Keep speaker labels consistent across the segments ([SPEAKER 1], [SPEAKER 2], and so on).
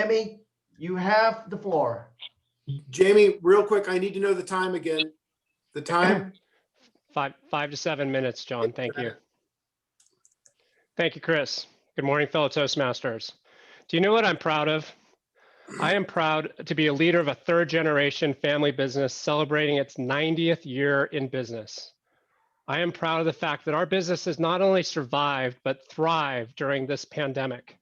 [SPEAKER 1] Jamie, you have the floor.
[SPEAKER 2] Jamie, real quick, I need to know the time again. The time?
[SPEAKER 3] 5 to 7 minutes, John. Thank you. Thank you, Chris. Good morning, fellow Toastmasters. Do you know what I'm proud of? I am proud to be a leader of a third generation family business celebrating its 90th year in business. I am proud of the fact that our business has not only survived, but thrived during this pandemic.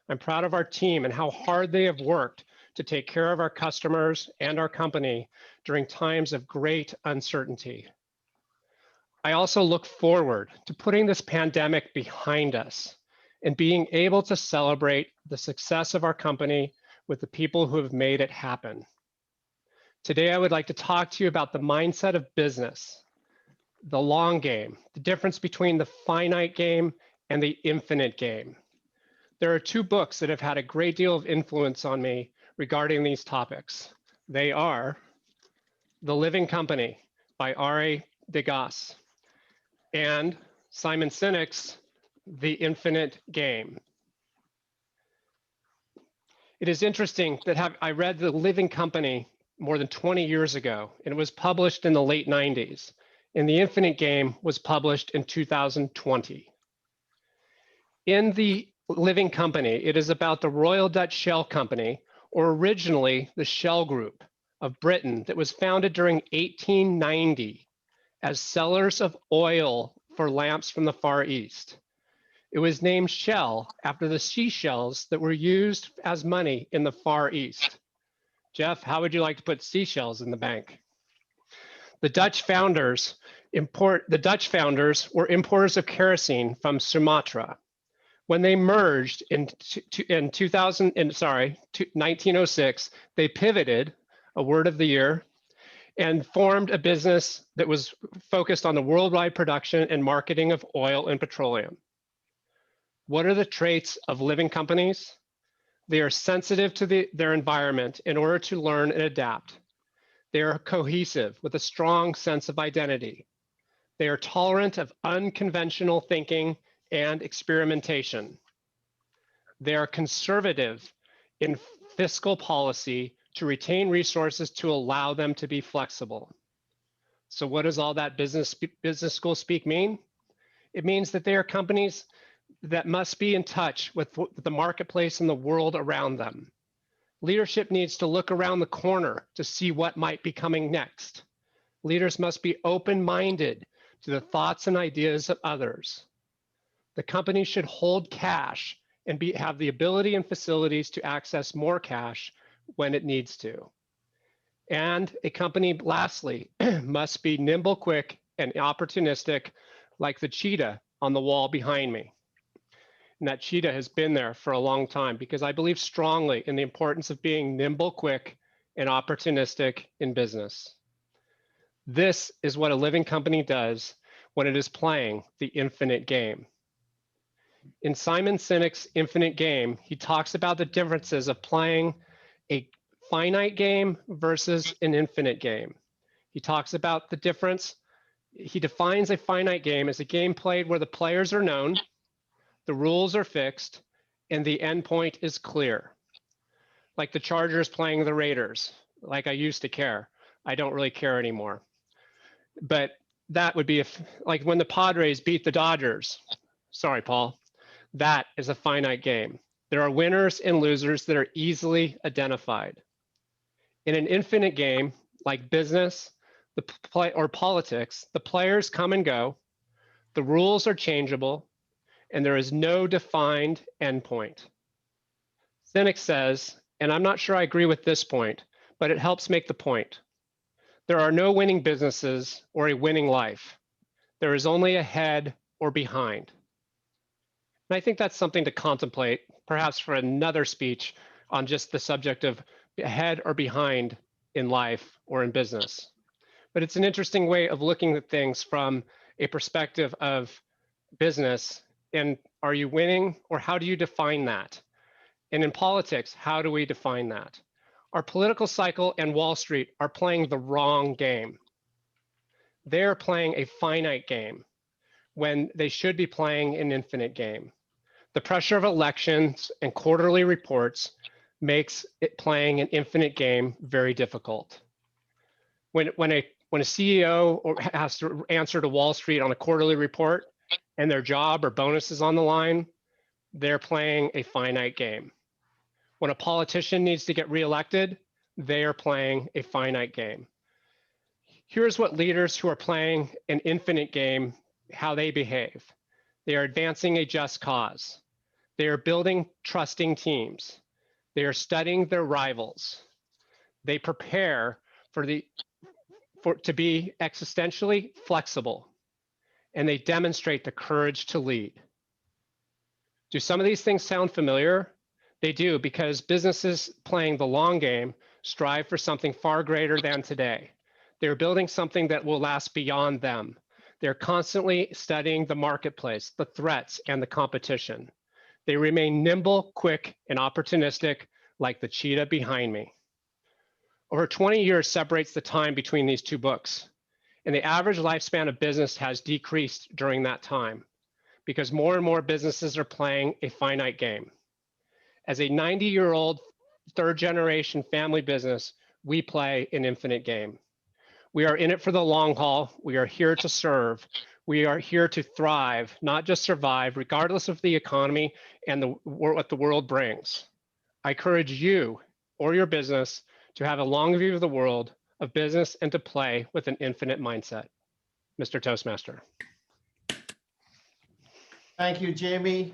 [SPEAKER 3] I'm proud of our team and how hard they have worked to take care of our customers and our company during times of great uncertainty. I also look forward to putting this pandemic behind us and being able to celebrate the success of our company with the people who have made it happen. Today, I would like to talk to you about the mindset of business, the long game, the difference between the finite game and the infinite game. There are two books that have had a great deal of influence on me regarding these topics. They are The Living Company by R.A. Degas and Simon Sinek's The Infinite Game. It is interesting that I read The Living Company more than 20 years ago, and it was published in the late 90s, and The Infinite Game was published in 2020. In The Living Company, it is about the Royal Dutch Shell Company, or originally the Shell Group of Britain, that was founded during 1890 as sellers of oil for lamps from the Far East. It was named Shell after the seashells that were used as money in the Far East. Jeff, how would you like to put seashells in the bank? The Dutch founders were importers of kerosene from Sumatra. When they merged in 1906, they pivoted, a word of the year, and formed a business that was focused on the worldwide production and marketing of oil and petroleum. What are the traits of living companies? They are sensitive to their environment in order to learn and adapt. They are cohesive with a strong sense of identity. They are tolerant of unconventional thinking and experimentation. They are conservative in fiscal policy to retain resources to allow them to be flexible. So what does all that business school speak mean? It means that they are companies that must be in touch with the marketplace and the world around them. Leadership needs to look around the corner to see what might be coming next. Leaders must be open-minded to the thoughts and ideas of others. The company should hold cash and have the ability and facilities to access more cash when it needs to. And a company, lastly, must be nimble, quick, and opportunistic, like the cheetah on the wall behind me. And that cheetah has been there for a long time because I believe strongly in the importance of being nimble, quick, and opportunistic in business. This is what a living company does when it is playing the infinite game. In Simon Sinek's Infinite Game, he talks about the differences of playing a finite game versus an infinite game. He talks about the difference. He defines a finite game as a game played where the players are known, the rules are fixed, and the endpoint is clear. Like the Chargers playing the Raiders, like I used to care. I don't really care anymore. But that would be like when the Padres beat the Dodgers. Sorry, Paul. That is a finite game. There are winners and losers that are easily identified. In an infinite game, like business or politics, the players come and go, the rules are changeable, and there is no defined endpoint. Sinek says, and I'm not sure I agree with this point, but it helps make the point. There are no winning businesses or a winning life. There is only ahead or behind. And I think that's something to contemplate, perhaps for another speech on just the subject of ahead or behind in life or in business. But it's an interesting way of looking at things from a perspective of business. And are you winning, or how do you define that? And in politics, how do we define that? Our political cycle and Wall Street are playing the wrong game. They're playing a finite game when they should be playing an infinite game. The pressure of elections and quarterly reports makes it playing an infinite game very difficult. When a CEO has to answer to Wall Street on a quarterly report and their job or bonus is on the line, they're playing a finite game. When a politician needs to get reelected, they are playing a finite game. Here's what leaders who are playing an infinite game, how they behave. They are advancing a just cause. They are building trusting teams. They are studying their rivals. They prepare to be existentially flexible, and they demonstrate the courage to lead. Do some of these things sound familiar? They do, because businesses playing the long game strive for something far greater than today. They're building something that will last beyond them. They're constantly studying the marketplace, the threats, and the competition. They remain nimble, quick, and opportunistic, like the cheetah behind me. Over 20 years separates the time between these two books, and the average lifespan of business has decreased during that time because more and more businesses are playing a finite game. As a 90-year-old third-generation family business, we play an infinite game. We are in it for the long haul. We are here to serve. We are here to thrive, not just survive, regardless of the economy and what the world brings. I encourage you or your business to have a long view of the world of business and to play with an infinite mindset. Mr. Toastmaster.
[SPEAKER 1] Thank you, Jamie.